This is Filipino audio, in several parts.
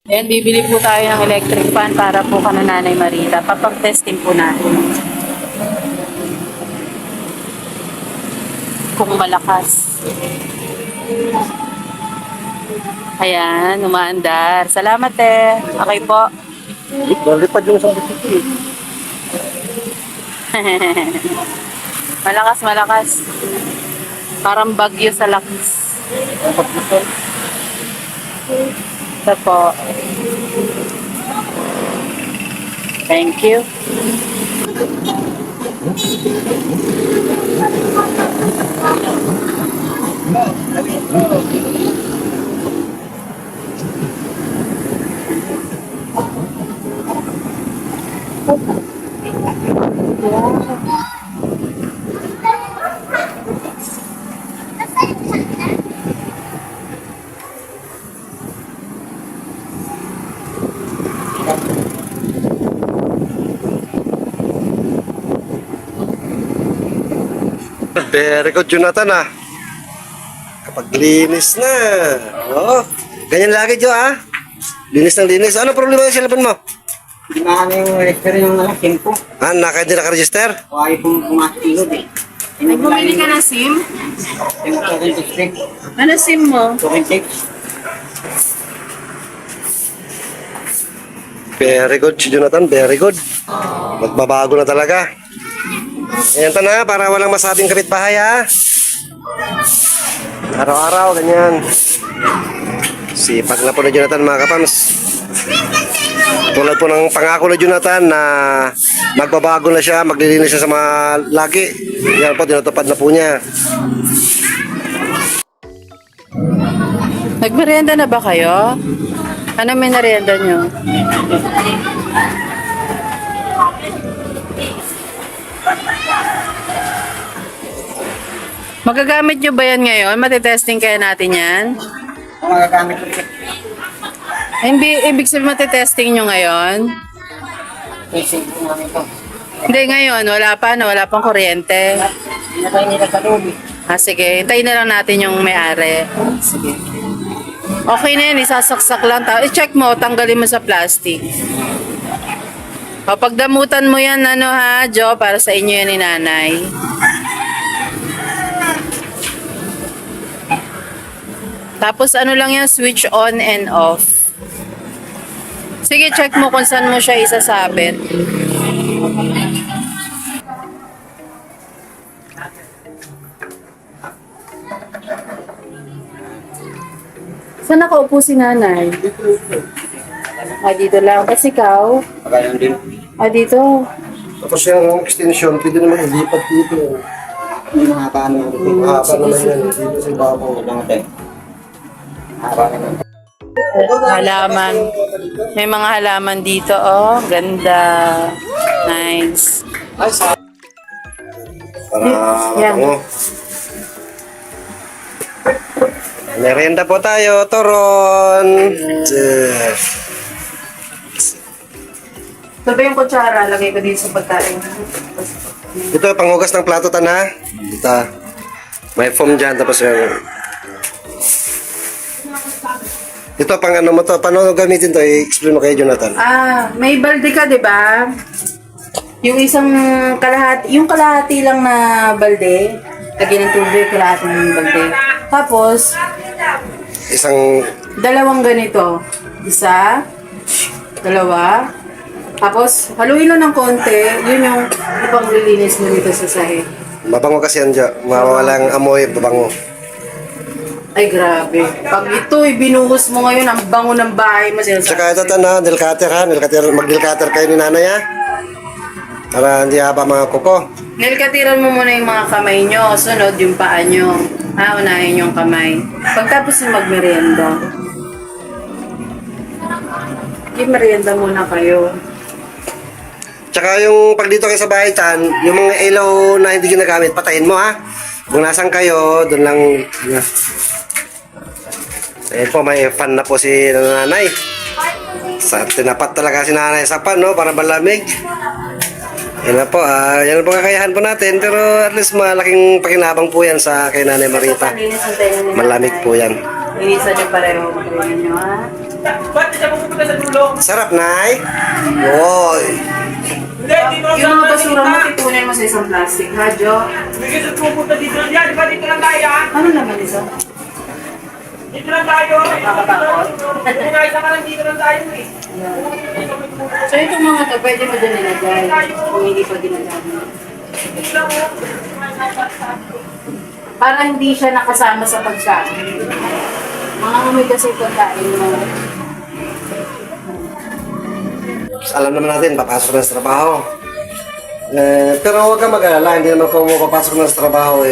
Ayan, bibili po tayo ng electric fan para po kay Nanay Marita. Papag-testing po natin kung malakas. Ayan, umaandar. Salamat eh. Okay po. Nalipad yung isang butiki. Malakas, malakas. Parang bagyo sa lakas. Ito po. Thank you. Very good, Jonathan ah. Kapag linis na. Oh, ganyan lagi, Jo ah. Linis ng linis. Ano problema yung cellphone mo? Hindi na yung register yung SIM ko. Ah, hindi naka-register? O ayaw pong pumasok yung load eh. Bumili ka ng SIM? Yung token district. Ano SIM mo? Token text. Very good si Jonathan, very good. Magbabago na talaga. Ayan ta na, para walang masabing kapitbahay ha. Araw-araw, ganyan. Sipag na po na Jonathan mga kapams. Tulad po ng pangako na Jonathan na magbabago na siya, maglilinis siya sa mga lagi. Yan po, tinutupad na po niya. Nagmerienda na ba kayo? Ano may narienda nyo? Magagamit nyo ba yan ngayon? Matitesting kaya natin yan? Kung magagamit ko check. Hindi, ibig sabihin matitesting nyo ngayon? Testing ko namin ito. Hindi, ngayon. Wala pa, no? Wala pang kuryente. Hindi na tayo nila sa loob eh. Ah, sige. Hintayin na lang natin yung may-ari. Sige. Okay na yan, isasaksak lang. I-check mo, tanggalin mo sa plastic. O, pagdamutan mo yan, ano ha, Jo, para sa inyo yan ni Nanay. Tapos ano lang yan, switch on and off. Sige, check mo kung saan mo siya isasabit. Saan nakaupo si Nanay? Ah, dito lang. Kasi ikaw? Pagkayan din. Ah, dito. Tapos yung extension, pwede naman ilipat dito. Hindi mahaba naman ito. Mahaba naman yan, dito sa babaw. Lang ito. Mahaba naman. Halaman. May mga halaman dito, oh. Ganda. Nice. Para Yan. mabango. Merienda po tayo, Toron. Ito ba yung kutsara? Lagay ko dito sa pagkain. Ito, panghugas ng plato tan ha. Dito. May foam dyan, tapos yung... Ito, pang ano mo to. Paano gamitin to? I-explain mo kay Jonathan. Ah, may balde ka, di ba? Yung isang kalahati, yung kalahati lang na balde, lagyan ng tubig, kalahati ng balde. Tapos, Isang... dalawang ganito. Isa, dalawa, tapos haluin mo ng konti, yun yung ipang lilinis mo dito sa sahig. Mabango kasi yan dyan. Mawawalang amoy, babango. Ay, grabe. Pag ito, binuhos mo ngayon, ang bango ng bahay mo. Tsaka ito tan ha, nilcutter ha. Mag-nilcutter kayo ni nanay ha. Para hindi haba mga kuko. Nilkatiran mo muna yung mga kamay nyo, sunod yung paa nyo. Ah, unahin yung kamay. Pagtapos yung magmerienda. Merienda muna kayo. Tsaka yung pag dito kayo sa bahay tan, yung mga ilaw na hindi ginagamit, patayin mo ha. Kung nasan kayo, doon lang... Ano. Ayun po, may fan na po si nanay. Tinapat talaga si nanay sa fan, no? Para malamig. Yan na po, yan po kakayahan po natin. Pero at least malaking pakinabang po yan sa kay Nanay Marita. Linisan tayo ni Nanay. Malamig po yan. Linisan niyo pareho. Linisan niyo, ha? Sarap, Nay. Yoy. Yung mga basura mo, tipunin mo sa isang plastic, ha, Jo? Ano naman isa? So itong mga to, pwede mo din nilagay kung hindi pa ginagamit. Para hindi siya nakasama sa pagkain. Mga amoy kasi pagkain mo. Alam naman natin, papasok na sa trabaho. Pero huwag kang mag-alala, hindi naman kung mapapasok na sa trabaho,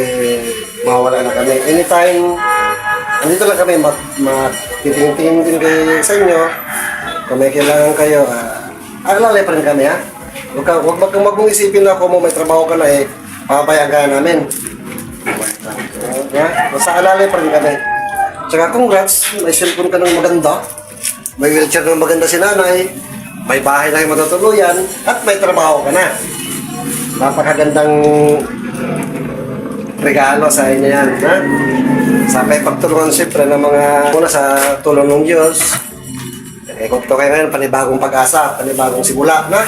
mawala na kami. Anytime, andito lang kami, titingin din kayo sa inyo. Kung may kailangan kayo, alalay pa rin kami, ha? Huwag mong isipin na kung may trabaho ka na, papayagan ka namin. Basta alalay pa rin kami. Tsaka congrats, may cellphone ka ng maganda. May wheelchair ng maganda si nanay. May bahay na yung matutuluyan at may trabaho ka na. Napakagandang regalo sa inyo yan. Ha? Sa may pagtulungan siyempre ng mga muna sa tulong ng Diyos. Kung ito kayo ngayon, panibagong pag-asa, panibagong simula. Na?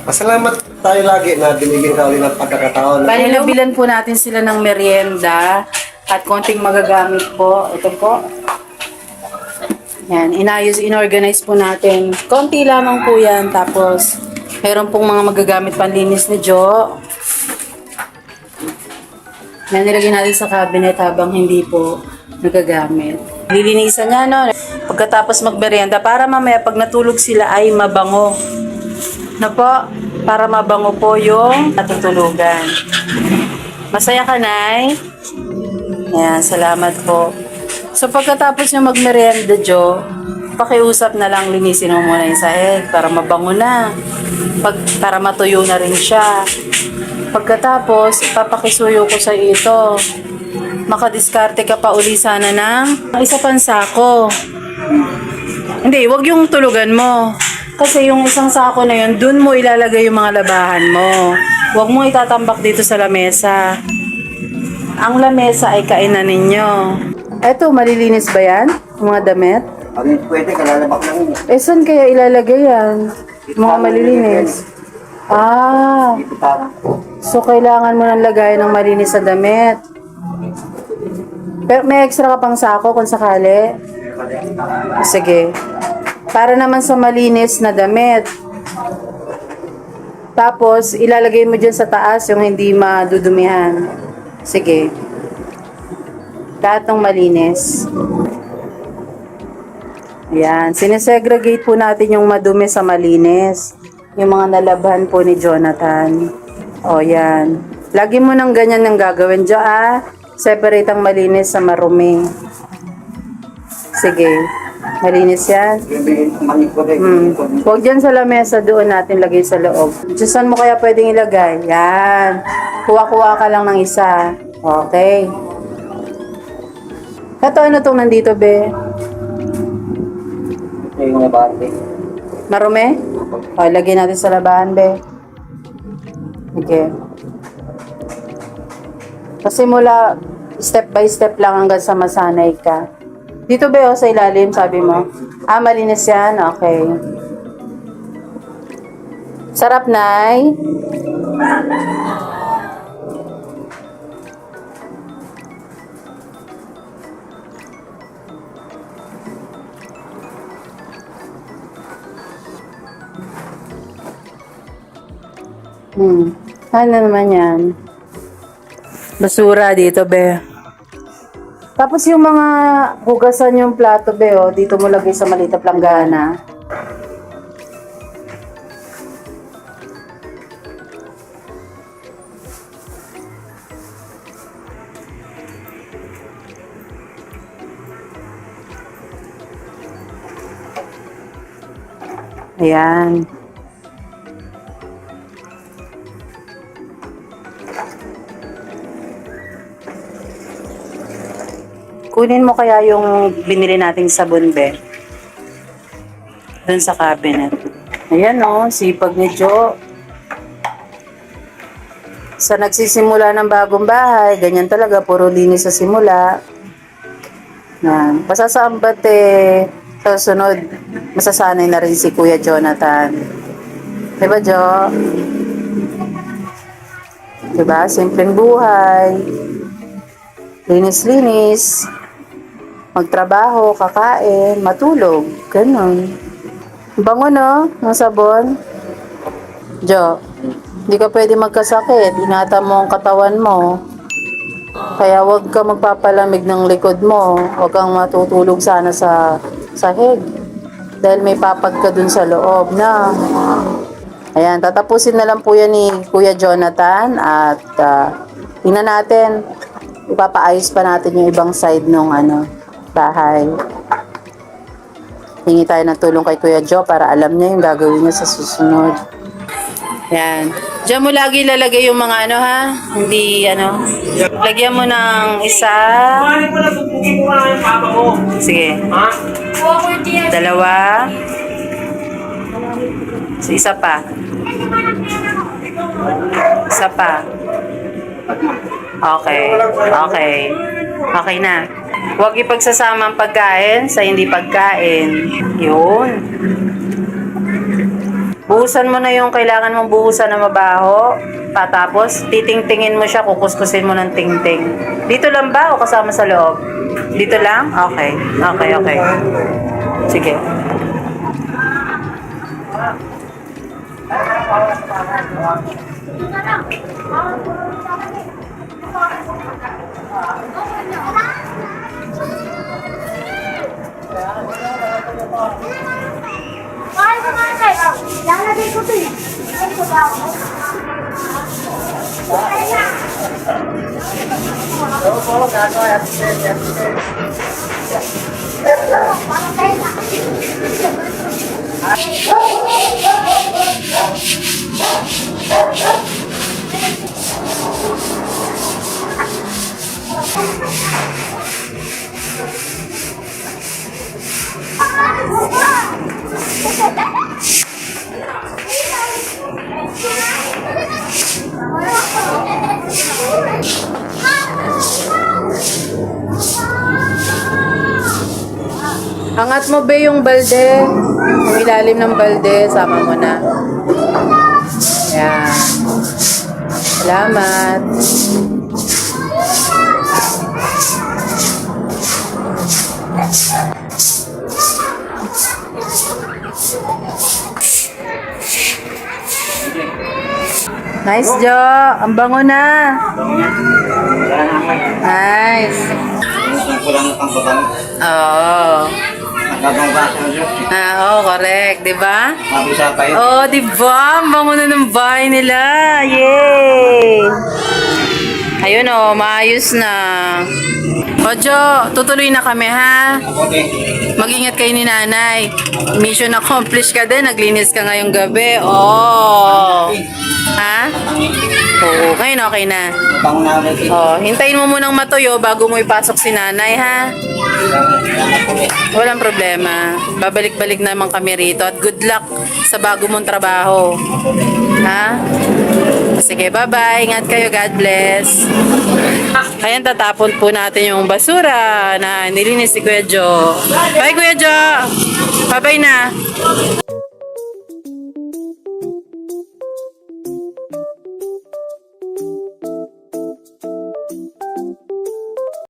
Pasalamat tayo lagi na binigyan ka ulit ng pagkakataon. Panilabilan po natin sila ng merienda at konting magagamit po. Ito po. Yan, inorganize po natin. Konti lamang po yan. Tapos, meron pong mga magagamit panlinis ni Jo. Yan, nilagay natin sa cabinet habang hindi po nagagamit. Lilinisan niya, no? Pagkatapos magmerienda, para mamaya pag natulog sila ay mabango. Na po, para mabango po yung natutulugan. Masaya ka, Nay? Yan, salamat po. So pagkatapos nyo magmerienda, Jo, pakiusap na lang linisin mo muna yung sahig para mabango na. Para matuyo na rin siya. Pagkatapos, papakisuyo ko sa ito. Makadiskarte ka pa uli sana ng isa pang sako. Hindi, wag yung tulugan mo. Kasi yung isang sako na yun, dun mo ilalagay yung mga labahan mo. Wag mo itatambak dito sa lamesa. Ang lamesa ay kainan ninyo. Eto, malilinis ba yan? Mga damit? Pag pwede, kalalabak lang yun. Saan kaya ilalagay yan? Mga malilinis. Dito pa. So kailangan mo nang lagay ng malinis sa damit. Pero may extra ka pang sako kung sakali? Sige. Para naman sa malinis na damit. Tapos, ilalagay mo dyan sa taas yung hindi madudumihan. Sige. Lahat ng malinis. Ayan. Sinesegregate po natin yung madumi sa malinis. Yung mga nalabhan po ni Jonathan. O, yan. Lagi mo nang ganyan ng gagawin dyan, Separate ang malinis sa marumi. Sige. Malinis yan. Huwag dyan sa lamesa, doon natin lagay sa loob. Saan mo kaya pwedeng ilagay? Yan. Kuha-kuha ka lang ng isa. Okay. Ito, ano itong nandito, be? Ito yung nabate. Marumi? O, lagay natin sa labahan, be. Okay. Kasi mula step by step lang hanggang sa masanay ka. Dito, be, sa ilalim, sabi mo. Malinis yan? Okay. Sarap, Nay. Ano naman yan? Basura dito, be. Tapos yung mga hugasan yung plato, be, dito mo lagay sa maliit na planggana. Ayan. Kunin mo kaya yung binili nating sabon, be. Doon sa cabinet. Ayan, sipag ni Jo. Sa nagsisimula ng bagong bahay, ganyan talaga, puro linis sa simula. Yan. Pasasambat Sa sunod, masasanay na rin si Kuya Jonathan. Diba, Jo? Diba? Simpleng buhay. Linis-linis. Magtrabaho, kakain, matulog. Ganun. Bango, no? Ng sabon. Jo, hindi ka pwede magkasakit. Ingatan mo ang katawan mo. Kaya wag ka magpapalamig ng likod mo. Wag kang matutulog sana sa sahig. Dahil may papag ka dun sa loob na. Ayan, tatapusin na lang po yan ni Kuya Jonathan. At tingnan natin. Ipapaayos pa natin yung ibang side ng bahay. Hingi tayo ng tulong kay Kuya Jo para alam niya yung gagawin niya sa susunod. Yan. Diyan mo lagi lalagay yung mga ha? Hindi Lagyan mo ng isa. Sige. Dalawa. Isa pa. Isa pa. Okay. Okay. Okay na. Huwag ipagsasama ang pagkain sa hindi pagkain. Yun. Buhusan mo na yung kailangan mong buhusan na mabaho. Tapos, titing-tingin mo siya, kukuskusin mo ng ting-ting. Dito lang ba o kasama sa loob? Dito lang? Okay. Okay, okay. Sige. Lalagay ko ito eh. Angat mo ba yung balde? Yung ilalim ng balde, sama mo na. Ayan. Salamat. Nice, Jo. Ang bango na. Nice. Kulang ng pangkutan. Oo. Nagkabang basa ng Diyos. Oo, correct. Diba? Mabisa pa yun. Oh, diba? Ang bango na ng bahay nila. Yay! Ayun oh, maayos na. O Jo, tutuloy na kami ha. Okay. Mag-ingat kayo ni nanay. Mission accomplished ka din. Naglinis ka ngayong gabi. Oh. Ha? Oo, ngayon okay na. Bango na ulit. Oh, hintayin mo munang matuyo bago mo ipasok si nanay ha. Walang problema. Babalik-balik naman kami rito. At good luck sa bago mong trabaho. Ha? Sige, bye-bye. Ingat kayo. God bless. Ayan, tatapon po natin yung basura na nilinis si Kuya Jo. Bye, Kuya Jo. Bye-bye na.